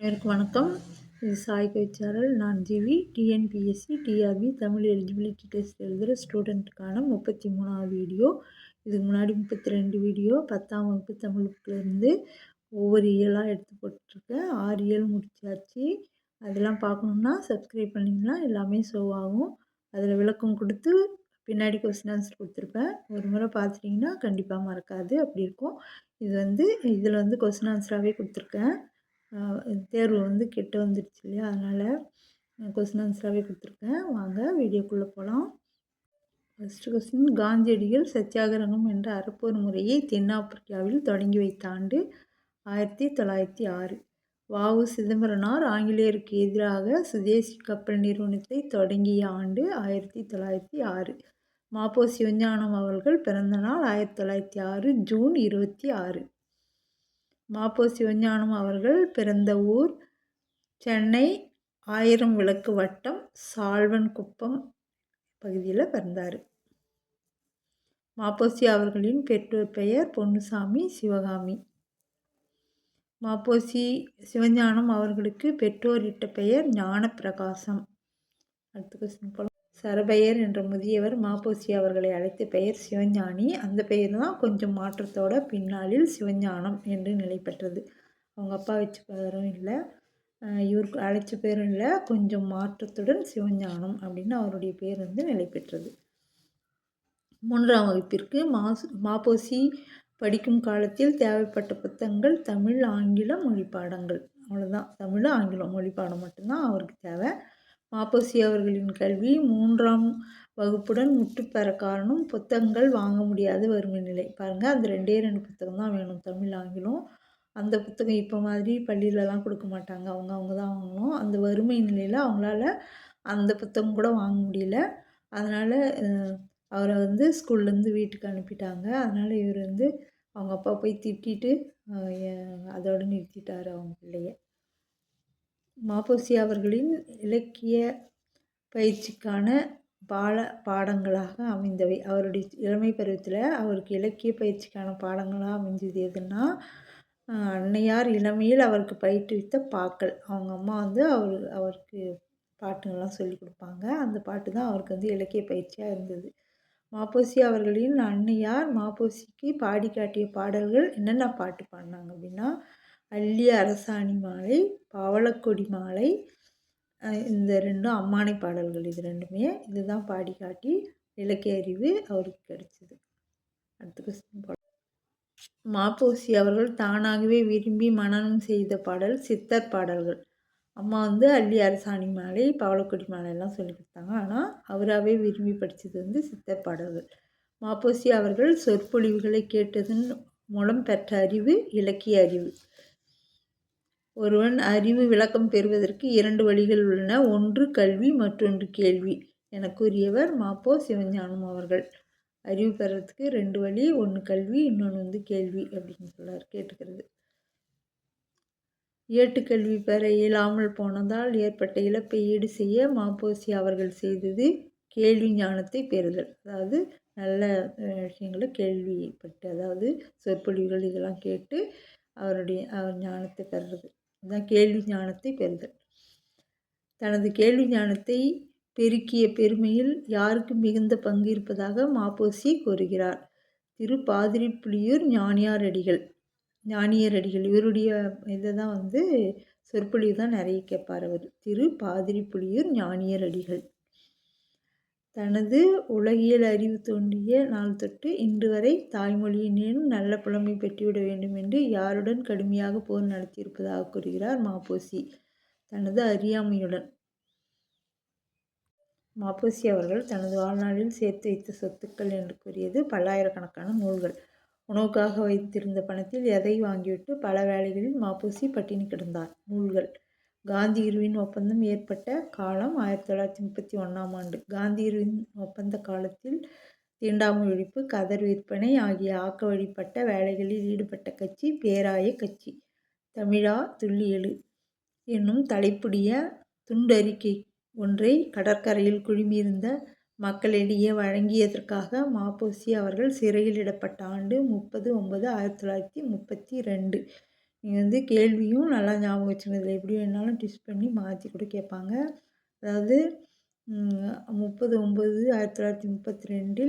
அனைவருக்கும் வணக்கம். இது சாய் பேச்சாளர். நான் GV. TNPSC TRB Tamil eligibility test எழுதுகிற ஸ்டூடெண்ட்டுக்கான 33வது வீடியோ. இதுக்கு முன்னாடி 32 வீடியோ 10ஆம் வகுப்பு தமிழ் புக்கிலேருந்து ஒவ்வொரு இயலாக எடுத்து போட்டுருக்கேன். 6 இயல் முடிச்சாச்சு. அதெல்லாம் பார்க்கணுன்னா சப்ஸ்கிரைப் பண்ணிங்கன்னா எல்லாமே ஷோ ஆகும். அதில் விளக்கம் கொடுத்து பின்னாடி கொஸ்டின் ஆன்சர் கொடுத்துருப்பேன். ஒரு முறை பார்த்துட்டிங்கன்னா கண்டிப்பாக மறக்காது. அப்படி இருக்கும். இதில் கொஸ்டின் ஆன்சராகவே கொடுத்துருக்கேன். தேர்வு கிட்ட வந்துடுச்சு இல்லையா, அதனால் கொஸ்டின் ஆன்சராகவே கொடுத்துருக்கேன். வாங்க வீடியோக்குள்ளே போகலாம். ஃபஸ்ட்டு கொஸ்டின், காந்தியடிகள் சத்தியாகிரகம் என்ற அறப்போர் முறையை தென்னாப்பிரிக்காவில் தொடங்கி வைத்த ஆண்டு 1906. வ.உ. சிதம்பரனார் ஆங்கிலேயருக்கு எதிராக சுதேசி கப்பல் நிறுவனத்தை தொடங்கிய ஆண்டு 1906. ம.பொ. சிவஞானம் அவர்கள் பிறந்த நாள் 1906 ஜூன் 26. ம.பொ. சிவஞானம் அவர்கள் பிறந்த ஊர் சென்னை ஆயிரம் விளக்கு வட்டம் சால்வன்குப்பம் பகுதியில் பிறந்தார். ம.பொ. அவர்களின் பெற்றோர் பெயர் பொன்னுசாமி, சிவகாமி. ம.பொ. சிவஞானம் அவர்களுக்கு பெற்றோர் இட்ட பெயர் ஞானப்பிரகாசம். அடுத்த கொஸ்டின் போகலாம். சரபையர் என்ற முதியவர் ம.பொ. அவர்களை அழைத்த பெயர் சிவஞானி. அந்த பெயர் தான் கொஞ்சம் மாற்றத்தோட பின்னாளில் சிவஞானம் என்று நிலை பெற்றது. அவங்க அப்பா வச்ச பேரும் இல்லை, இவருக்கு அழைச்ச பேரும் இல்லை, கொஞ்சம் மாற்றத்துடன் சிவஞானம் அப்படின்னு அவருடைய பேர் நிலை பெற்றது. 3ஆம் வகுப்பிற்கு ம.பொ. படிக்கும் காலத்தில் தேவைப்பட்ட புத்தகங்கள் தமிழ், ஆங்கில மொழிப்பாடங்கள். அவ்வளோதான். தமிழ், ஆங்கிலம் மொழிப்பாடம் மட்டும்தான் அவருக்கு தேவை. ம.பொ. அவர்களின் கல்வி 3ஆம் வகுப்புடன் முற்றுப்பெற காரணம் புத்தகங்கள் வாங்க முடியாத வறுமை நிலை. பாருங்கள், அந்த 2 புத்தகம் தான் வேணும், தமிழ், ஆங்கிலம். அந்த புத்தகம் இப்போ மாதிரி பள்ளியிலலாம் கொடுக்க மாட்டாங்க, அவங்க தான் வாங்கணும். அந்த வறுமை நிலையில் அவங்களால அந்த புத்தகம் கூட வாங்க முடியல. அதனால் அவரை ஸ்கூல்லேருந்து வீட்டுக்கு அனுப்பிட்டாங்க. அதனால் இவர் அவங்க அப்பா போய் திட்டிட்டு அதோடு நிறுத்திட்டார் அவங்க பிள்ளைய. ம.பொ. அவர்களின் இலக்கிய பயிற்சிக்கான பாடங்களாக அமைந்தவை. அவருடைய இளமை பருவத்தில் அவருக்கு இலக்கிய பயிற்சிக்கான பாடங்களாக அமைஞ்சது எதுன்னா, அன்னையார் இளமையில் அவருக்கு பயிற்றுவித்த பாக்கள். அவங்க அம்மா அவருக்கு பாட்டுங்கள்லாம் சொல்லி கொடுப்பாங்க. அந்த பாட்டு தான் அவருக்கு இலக்கிய பயிற்சியாக இருந்தது. ம.பொ. அவர்களின் அன்னையார் ம.பொ.க்கு பாடி காட்டிய பாடல்கள் என்னென்ன பாட்டு பாடினாங்க அப்படின்னா, அள்ளி அரசாணி மாலை, பவளக்கொடி மாலை, இந்த 2 அம்மானை பாடல்கள். இது 2மே இதுதான் பாடி காட்டி இலக்கிய அறிவு அவருக்கு கிடைச்சிது. அடுத்த கொஸ்டின் போல. ம.பொ. அவர்கள் தானாகவே விரும்பி மனனம் செய்த பாடல் சித்தர் பாடல்கள். அம்மா அள்ளி அரசாணி மாலை, பவளக்கொடி மாலையெல்லாம் சொல்லி கொடுத்தாங்க. ஆனால் அவராகவே விரும்பி படித்தது சித்தர் பாடல்கள். ம.பொ. அவர்கள் சொற்பொழிவுகளை கேட்டதன் மூலம் பெற்ற அறிவு இலக்கிய அறிவு. ஒருவன் அறிவு விளக்கம் பெறுவதற்கு 2 வழிகள் உள்ளன, ஒன்று கல்வி, மற்றொன்று கேள்வி என கூறியவர் ம.பொ. சிவஞானம் அவர்கள். அறிவு பெறத்துக்கு 2 வழி, ஒன்று கல்வி, இன்னொன்று கேள்வி அப்படின்னு கேட்டுக்கிறது. ஏட்டுக்கல்வி பெற இயலாமல் போனதால் ஏற்பட்ட இழப்பை ஈடு செய்ய ம.பொ. அவர்கள் செய்தது கேள்வி ஞானத்தை பெறுதல். அதாவது நல்ல விஷயங்களை கேள்விப்பட்டு, அதாவது சொற்பொழிவுகள் இதெல்லாம் கேட்டு அவர் ஞானத்தை பெறுறது. அதுதான் கேள்வி ஞானத்தை பெறுதல். தனது கேள்வி ஞானத்தை பெருக்கிய பெருமையில் யாருக்கு மிகுந்த பங்கு இருப்பதாக ம.பொ. கூறுகிறார். திரு பாதிரிப்புலியூர் ஞானியரடிகள். இவருடைய இதை தான் சொற்பொழிவு தான் நிறைய கேட்பார் அவர். திரு பாதிரிப்புலியூர் ஞானியரடிகள். தனது உலகியல் அறிவு தோன்றிய நாள் தொட்டு இன்று வரை தாய்மொழியினேனும் நல்ல புலமை பெற்றுவிட வேண்டும் என்று யாருடன் கடுமையாக போர் நடத்தியிருப்பதாக கூறுகிறார் ம.பொ. தனது அறியாமையுடன். ம.பொ. அவர்கள் தனது வாழ்நாளில் சேர்த்து வைத்த சொத்துக்கள் என்று கூறியது பல்லாயிரக்கணக்கான நூல்கள். உணவுக்காக வைத்திருந்த பணத்தில் எதை வாங்கிவிட்டு பல வேளைகளில் ம.பொ. பட்டினி கிடந்தார். நூல்கள். காந்தி இர்வின் ஒப்பந்தம் ஏற்பட்ட காலம் 1931ஆம் ஆண்டு. காந்தி இர்வின் ஒப்பந்த காலத்தில் தீண்டாமை ஒழிப்பு, கதர் விற்பனை ஆகிய ஆக்க வழிபட்ட வேலைகளில் ஈடுபட்ட கட்சி பேராய கட்சி. தமிழா துள்ளி எழு என்னும் தலைப்புடைய துண்டறிக்கை ஒன்றை கடற்கரையில் குழுமியிருந்த மக்களிடையே வழங்கியதற்காக ம.பொ. அவர்கள் சிறையில் இடப்பட்ட ஆண்டு 30/9/1932. நீங்கள் வந்து கேள்வியும் நல்லா ஞாபகம் வச்சுக்கணும். இதில் எப்படி வேணாலும் ட்விஸ்ட் பண்ணி மாற்றி கூட கேட்பாங்க. அதாவது 30/9/1932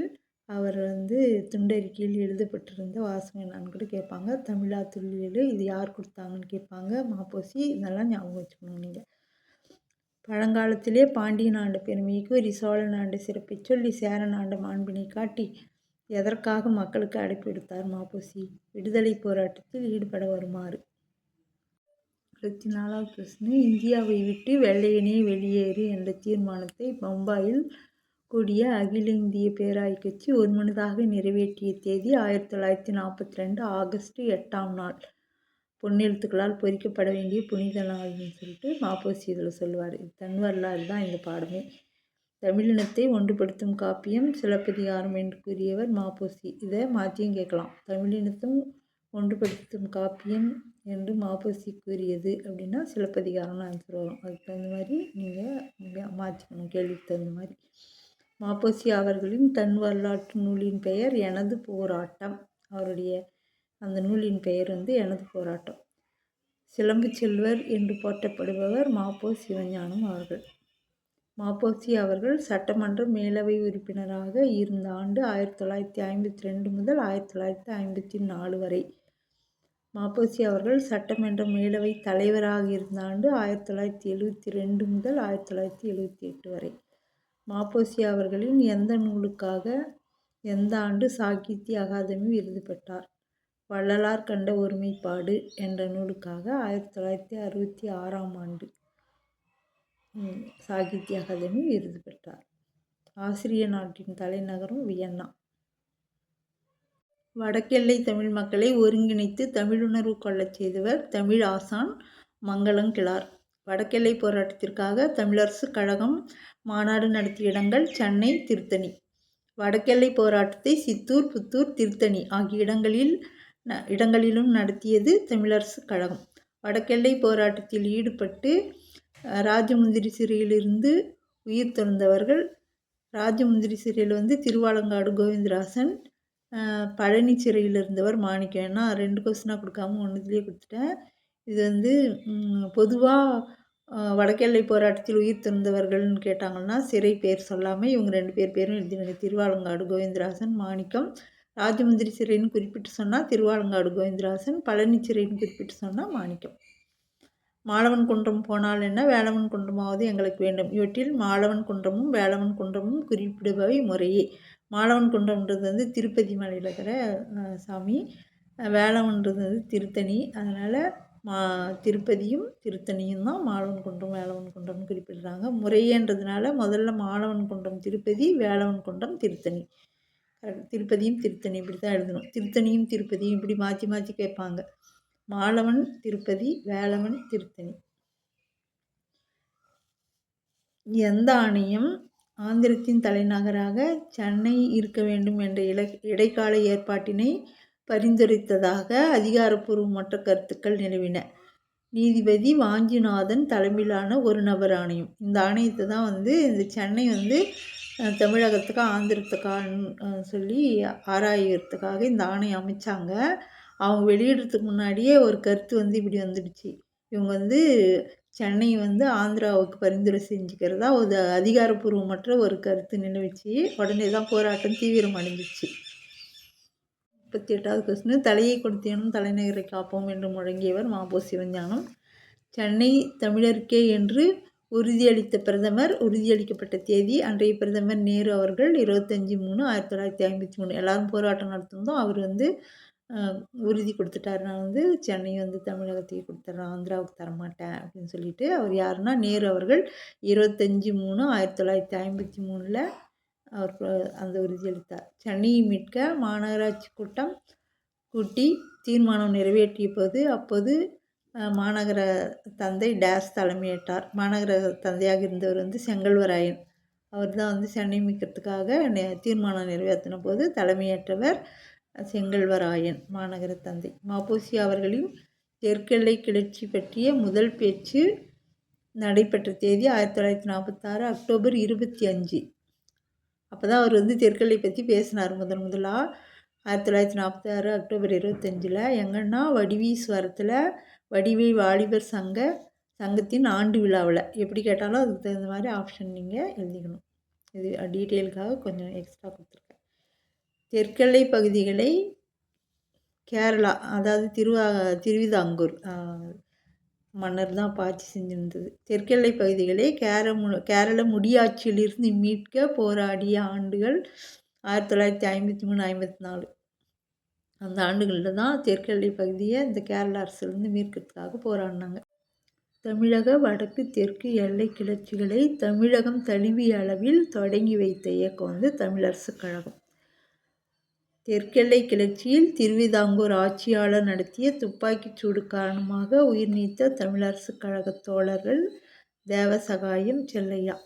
அவர் வந்து துண்டறிக்கையில் எழுதப்பட்டிருந்த வாசகம் என்னான்னு கூட கேட்பாங்க. தமிழா துள்ளியலு இது யார் கொடுத்தாங்கன்னு கேட்பாங்க. மாப்போசி இதெல்லாம் ஞாபகம் வச்சுக்கணும் நீங்கள். பழங்காலத்திலே பாண்டியன் ஆண்ட பெருமையை கூறி சோழன் ஆண்ட சிறப்பை சொல்லி சேரன் ஆண்ட மாண்பினை காட்டி எதற்காக மக்களுக்கு அழைப்பு விடுத்தார் மாப்போசி? விடுதலை போராட்டத்தில் ஈடுபட வருமாறு. 24வது பிரச்சனை. இந்தியாவை விட்டு வெள்ளையனே வெளியேறு என்ற தீர்மானத்தை பம்பாயில் கூடிய அகில இந்திய பேராயக் கட்சி ஒருமனதாக நிறைவேற்றிய தேதி 1942 ஆகஸ்ட் 8ஆம் நாள். பொன்னெழுத்துக்களால் பொறிக்கப்பட வேண்டிய புனித நாள்னு சொல்லிட்டு மாப்போசி இதில் சொல்லுவார். இது தன் வரலாறு தான் இந்த பாடமே. தமிழினத்தை ஒன்றுபடுத்தும் காப்பியம் சிலப்பதிகாரம் என்று கூறியவர் மாப்போசி. இதை மாற்றியும் கேட்கலாம். தமிழினத்தும் ஒன்றுபடுத்தும் காப்பியம் என்று மாப்போசி கூறியது அப்படின்னா சிலப்பதிகாரம்னு ஆன்சர் வரும். அதுக்கு தகுந்த மாதிரி நீங்கள் மாற்றிக்கணும், கேள்விக்கு தகுந்த மாதிரி. மாப்போசி அவர்களின் தன் வரலாற்று நூலின் பெயர் எனது போராட்டம். அவருடைய அந்த நூலின் பெயர் வந்து எனது போராட்டம். சிலம்பு செல்வர் என்று போற்றப்படுபவர் மாப்போ சிவஞானம் அவர்கள். மாப்போசி அவர்கள் சட்டமன்ற மேலவை உறுப்பினராக இருந்த ஆண்டு 1952 முதல் 1954 வரை. மாப்போசி அவர்கள் சட்டமன்ற மேலவை தலைவராக இருந்த ஆண்டு 1972 முதல் 1978 வரை. மாப்போசி அவர்களின் எந்த நூலுக்காக எந்த ஆண்டு சாகித்ய அகாதமி விருது பெற்றார்? வள்ளலார் கண்ட ஒருமைப்பாடு என்ற நூலுக்காக 1966ஆம் ஆண்டு சாகித்ய அகாதமி விருது பெற்றார். ஆசிரிய நாட்டின் தலைநகரம் வியன்னா. வடக்கெல்லை தமிழ் மக்களை ஒருங்கிணைத்து தமிழுணர்வு கொள்ளச் செய்தவர் தமிழ் ஆசான் மங்களங்கிழார். வடக்கெல்லை போராட்டத்திற்காக தமிழரசு கழகம் மாநாடு நடத்திய இடங்கள் சென்னை, திருத்தணி. வடக்கெல்லை போராட்டத்தை சித்தூர், புத்தூர், திருத்தணி ஆகிய இடங்களிலும் நடத்தியது தமிழரசு கழகம். வடக்கெல்லை போராட்டத்தில் ஈடுபட்டு ராஜமுந்திரி சிறையிலிருந்து உயிர் துறந்தவர்கள். ராஜமுந்திரி சிறையில் வந்து திருவாலங்காடு கோவிந்தராசன், பழனி சிறையில் இருந்தவர் மாணிக்கம். ஏன்னா 2 கொஸ்டினாக கொடுக்காம ஒன்றுத்துலேயே கொடுத்துட்டேன். இது வந்து பொதுவாக வடக்கெல்லை போராட்டத்தில் உயிர் துறந்தவர்கள்னு கேட்டாங்கன்னா சிறை பேர் சொல்லாமல் இவங்க 2 பேர் பேரும் எழுதினாங்க. திருவாலங்காடு கோவிந்தராசன், மாணிக்கம். ராஜமுந்திரி சிறைன்னு குறிப்பிட்டு சொன்னால் திருவாலங்காடு கோவிந்தராசன், பழனி சிறைன்னு குறிப்பிட்டு சொன்னால் மாணிக்கம். மாலவன் குன்றம் போனால் என்ன, வேலவன் குன்றமாவது எங்களுக்கு வேண்டும். இவற்றில் மாலவன் குன்றமும் வேலவன் குன்றமும் குறிப்பிடுபவை முறையே. மாலவன் குன்றம்ன்றது வந்து திருப்பதி மலையில் இருக்கிற சாமி, வேலவன்றது வந்து திருத்தணி. அதனால் திருப்பதியும் திருத்தணியும் தான் மாலவன் குன்றம் வேலவன் குன்றம்னு குறிப்பிடுறாங்க. முறையேன்றதுனால முதல்ல மாலவன் குன்றம் திருப்பதி, வேலவன் குன்றம் திருத்தணி. திருப்பதியும் திருத்தணி இப்படி தான் எழுதணும். திருத்தணியும் திருப்பதியும் இப்படி மாற்றி மாற்றி கேட்பாங்க. மாலவன் திருப்பதி, வேலவன் திருத்தணி. எந்த ஆணையம் ஆந்திரத்தின் தலைநகராக சென்னை இருக்க வேண்டும் என்ற இடைக்கால ஏற்பாட்டினை பரிந்துரைத்ததாக அதிகாரப்பூர்வமற்ற கருத்துக்கள் நிலவின. நீதிபதி வாஞ்சிநாதன் தலைமையிலான ஒரு நபர் ஆணையம். இந்த ஆணையத்தை தான் வந்து இந்த சென்னை வந்து தமிழகத்துக்கு ஆந்திரத்துக்கான்னு சொல்லி ஆராயறதுக்காக இந்த ஆணையம் அமைச்சாங்க. அவங்க வெளியிடுறதுக்கு முன்னாடியே ஒரு கருத்து வந்து இப்படி வந்துடுச்சு. இவங்க வந்து சென்னை வந்து ஆந்திராவுக்கு பரிந்துரை செஞ்சுக்கிறதா ஒரு அதிகாரப்பூர்வமற்ற ஒரு கருத்து நிலவிச்சு. உடனே தான் போராட்டம் தீவிரம் அடைஞ்சிச்சு. 38வது கொஸ்டின். தலையை கொடுத்தேனும் தலைநகரை காப்போம் என்று முழங்கியவர் மாப்போ சிவஞானம். சென்னை தமிழருக்கே என்று உறுதியளித்த பிரதமர். உறுதியளிக்கப்பட்ட தேதி அன்றைய பிரதமர் நேரு அவர்கள் 25/3/1953. எல்லாரும் போராட்டம் நடத்தினதும் அவர் வந்து உறுதி கொடுத்துட்டார். நான் வந்து சென்னை வந்து தமிழகத்துக்கு கொடுத்துட்றேன், ஆந்திராவுக்கு தரமாட்டேன் அப்படின்னு சொல்லிட்டு. அவர் யாருன்னா நேரு அவர்கள் 25/3/1953 அவர் அந்த உறுதியளித்தார். சென்னையை மீட்க மாநகராட்சி கூட்டம் கூட்டி தீர்மானம் நிறைவேற்றிய போது அப்போது மாநகர தந்தை டேஸ் தலைமையேற்றார். மாநகர தந்தையாக இருந்தவர் வந்து செங்கல்வராயன். அவர் தான் வந்து சென்னை மீட்கிறதுக்காக தீர்மானம் நிறைவேற்றின போது தலைமையேற்றவர் செங்கல்வராயன், மாநகர தந்தை. மாப்போசி அவர்களின் தெற்கெல்லை கிளர்ச்சி பற்றிய முதல் பேச்சு நடைபெற்ற தேதி 1946 அக்டோபர் 25. அப்போ தான் அவர் வந்து தெற்கெல்லை பற்றி பேசினார் முதலாக. 1946 அக்டோபர் 25. எங்கன்னா வடிவீஸ்வரத்தில் வடிவை வாலிபர் சங்கத்தின் ஆண்டு விழாவில். எப்படி கேட்டாலும் அதுக்கு தகுந்த மாதிரி ஆப்ஷன் நீங்கள் எழுதிக்கணும். இது டீட்டெயிலுக்காக கொஞ்சம் எக்ஸ்ட்ரா கொடுத்துருக்கேன். தெற்கெல்லை பகுதிகளை கேரளா, அதாவது திருவிதாங்கூர் மன்னர் தான் ஆட்சி செஞ்சிருந்தது. தெற்கெல்லை பகுதிகளை கேரள முடியாட்சியிலிருந்து மீட்க போராடிய ஆண்டுகள் 1953-54. அந்த ஆண்டுகளில் தான் தெற்கெல்லை பகுதியை இந்த கேரள அரசுலேருந்து மீட்கிறதுக்காக போராடினாங்க. தமிழக வடக்கு தெற்கு எல்லை கிளர்ச்சிகளை தமிழகம் தழுவிய அளவில் தொடங்கி வைத்த இயக்கம் வந்து தமிழரசு கழகம். தெற்கெல்லை கிளர்ச்சியில் திருவிதாங்கூர் ஆட்சியாளர் நடத்திய துப்பாக்கிச் சூடு காரணமாக உயிர் நீத்த தமிழரசு கழக தோழர்கள் தேவசகாயம், செல்லையா.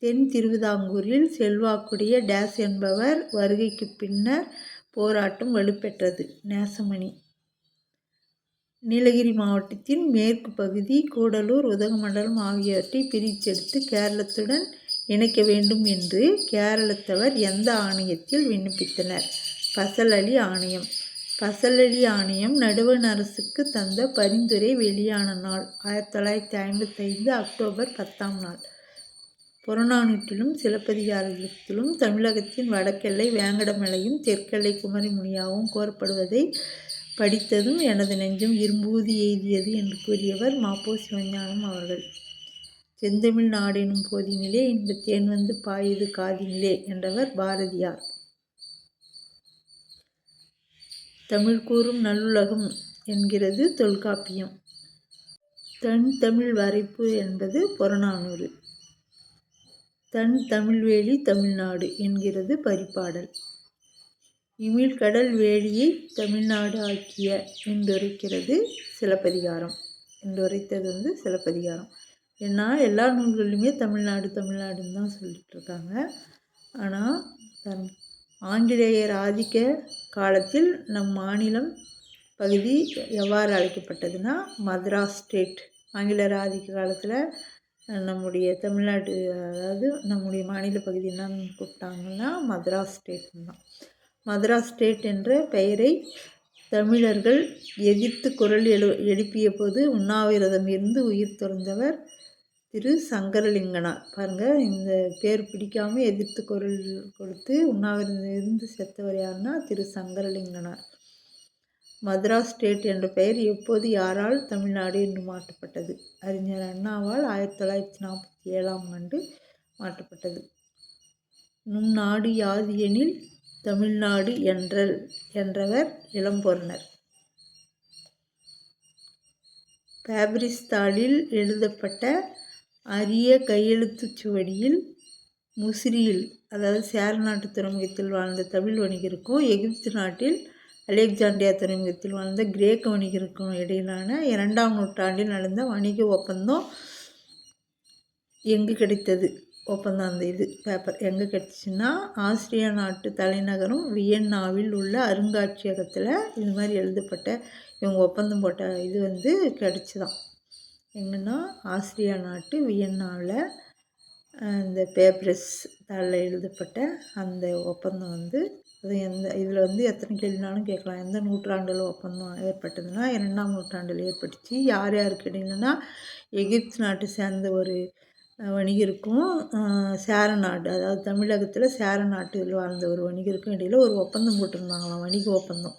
தென் திருவிதாங்கூரில் செல்வாக்குடைய டேஸ் என்பவர் வருகைக்கு பின்னர் போராட்டம் வலுப்பெற்றது. நேசமணி. நீலகிரி மாவட்டத்தின் மேற்கு பகுதி கூடலூர், உதகமண்டலம் ஆகியவற்றை பிரித்தெடுத்து கேரளத்துடன் இணைக்க வேண்டும் என்று கேரளத்தவர் எந்த ஆணையத்தில் விண்ணப்பித்தனர்? ஃபசல் அலி ஆணையம். ஃபசல் அலி ஆணையம் நடுவண் அரசுக்கு தந்த பரிந்துரை வெளியான நாள் 1955 அக்டோபர் 10ஆம் நாள். புறநானூற்றிலும் சிலப்பதிகாரத்திலும் தமிழகத்தின் வடக்கெல்லை வேங்கடமலையும் தெற்கெல்லை குமரிமுனியாகவும் கோரப்படுவதை படித்ததும் எனது நெஞ்சம் இரும்பூதி எய்தியது என்று கூறியவர் மாப்போ சிவஞானம் அவர்கள். செந்தமிழ் நாடெனும் போதினிலே இன்பத் தேன் வந்து பாயுது காதினிலே என்றவர் பாரதியார். தமிழ் கூறும் நல்லுலகம் என்கிறது தொல்காப்பியம். தன் தமிழ் வரைப்பு என்பது புறநானூறு. தன் தமிழ்வேலி தமிழ்நாடு என்கிறது பரிபாடல். இமிழ்கடல் வேலியை தமிழ்நாடு ஆக்கிய என்றுரைக்கிறது சிலப்பதிகாரம். என்றுரைத்தது வந்து சிலப்பதிகாரம். ஏன்னா எல்லா நூல்கள்லையுமே தமிழ்நாடு தமிழ்நாடுன்னு தான் சொல்லிட்டு இருக்காங்க. ஆனால் ஆங்கிலேயர் ஆதிக்க காலத்தில் நம் மாநிலம் பகுதி எவ்வாறு அழைக்கப்பட்டதுன்னா மദ്രാஸ் ஸ்டேட். ஆங்கிலேயர் ஆதிக்க காலத்தில் நம்முடைய தமிழ்நாடு, அதாவது நம்முடைய மாநில பகுதி என்னன்னு கூப்பிட்டாங்கன்னா மദ്രാஸ் ஸ்டேட்னு தான். மദ്രാஸ் ஸ்டேட் என்ற பெயரை தமிழர்கள் எதிர்த்து குரல் எழுப்பிய போது உண்ணாவிரதம் இருந்து உயிர் துறந்தவர் திரு சங்கரலிங்கனார். பாருங்கள், இந்த பேர் பிடிக்காமல் எதிர்த்து குரல் கொடுத்து உண்ணாவிரதம் இருந்து செத்தவர் யாருன்னா திரு சங்கரலிங்கனார். மദ്രാஸ் ஸ்டேட் என்ற பெயர் எப்போது யாரால் தமிழ்நாடு என்று மாற்றப்பட்டது? அறிஞர் அண்ணாவால் 1947ஆம் ஆண்டு மாற்றப்பட்டது. நும் நாடு யாது எனில் தமிழ்நாடு என்றவர் இளம்பொருணர். பாப்ரிஸ் தாளில் எழுதப்பட்ட அரிய கையெழுத்துச் சுவடியில் முசிறியில், அதாவது சேர நாட்டு துறைமுகத்தில் வாழ்ந்த தமிழ் வணிகருக்கும் எகிப்து நாட்டில் அலெக்சாண்டிரியா துறைமுகத்தில் வாழ்ந்த கிரேக்க வணிகருக்கும் இடையிலான 2ஆம் நூற்றாண்டில் நடந்த வணிக ஒப்பந்தம் எங்கு கிடைத்தது? ஒப்பந்தம் அந்த இது பேப்பர் எங்கே கிடச்சிச்சின்னா ஆஸ்திரியா நாட்டு தலைநகரம் வியன்னாவில் உள்ள அருங்காட்சியகத்தில் இது மாதிரி எழுதப்பட்ட இவங்க ஒப்பந்தம் போட்ட இது வந்து கிடச்சிதான். எங்கன்னா ஆஸ்திரியா நாட்டு வியன்னாவில் இந்த பேப்ரஸ் தாளில் எழுதப்பட்ட அந்த ஒப்பந்தம் வந்து அது இதில் வந்து எத்தனை கேள்வினாலும் கேட்கலாம். எந்த நூற்றாண்டில் ஒப்பந்தம் ஏற்பட்டதுன்னா 2ஆம் நூற்றாண்டில் ஏற்பட்டுச்சு. யார் யாருக்கு இடையிலனா எகிப்து நாட்டை சேர்ந்த ஒரு வணிகருக்கும் சேர நாடு, அதாவது தமிழகத்தில் சேர நாட்டில் வாழ்ந்த ஒரு வணிகருக்கும் இடையில் ஒரு ஒப்பந்தம் போட்டிருந்தாங்களாம், வணிக ஒப்பந்தம்.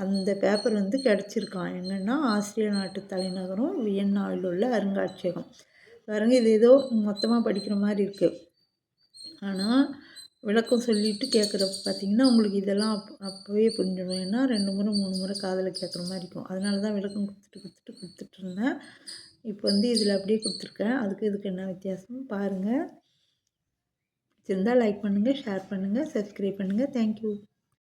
அந்த பேப்பர் வந்து கிடச்சிருக்கான். என்னென்னா ஆஸ்திரிய நாட்டு தலைநகரம் வியன்னாவில் உள்ள அருங்காட்சியகம். பாருங்க, இது ஏதோ மொத்தமாக படிக்கிற மாதிரி இருக்குது. ஆனால் விளக்கம் சொல்லிவிட்டு கேட்குறப்ப பார்த்திங்கன்னா உங்களுக்கு இதெல்லாம் அப்போவே புரிஞ்சிடும். ஏன்னா 2 முறை 3 முறை காதில் கேட்குற மாதிரி இருக்கும். அதனால தான் விளக்கம் கொடுத்துட்ருந்தேன். இப்போ வந்து இதில் அப்படியே கொடுத்துருக்கேன். இதுக்கு என்ன வித்தியாசம் பாருங்கள். பிடிச்சிருந்தால் லைக் பண்ணுங்கள், ஷேர் பண்ணுங்கள், சப்ஸ்கிரைப் பண்ணுங்கள். தேங்க்யூ.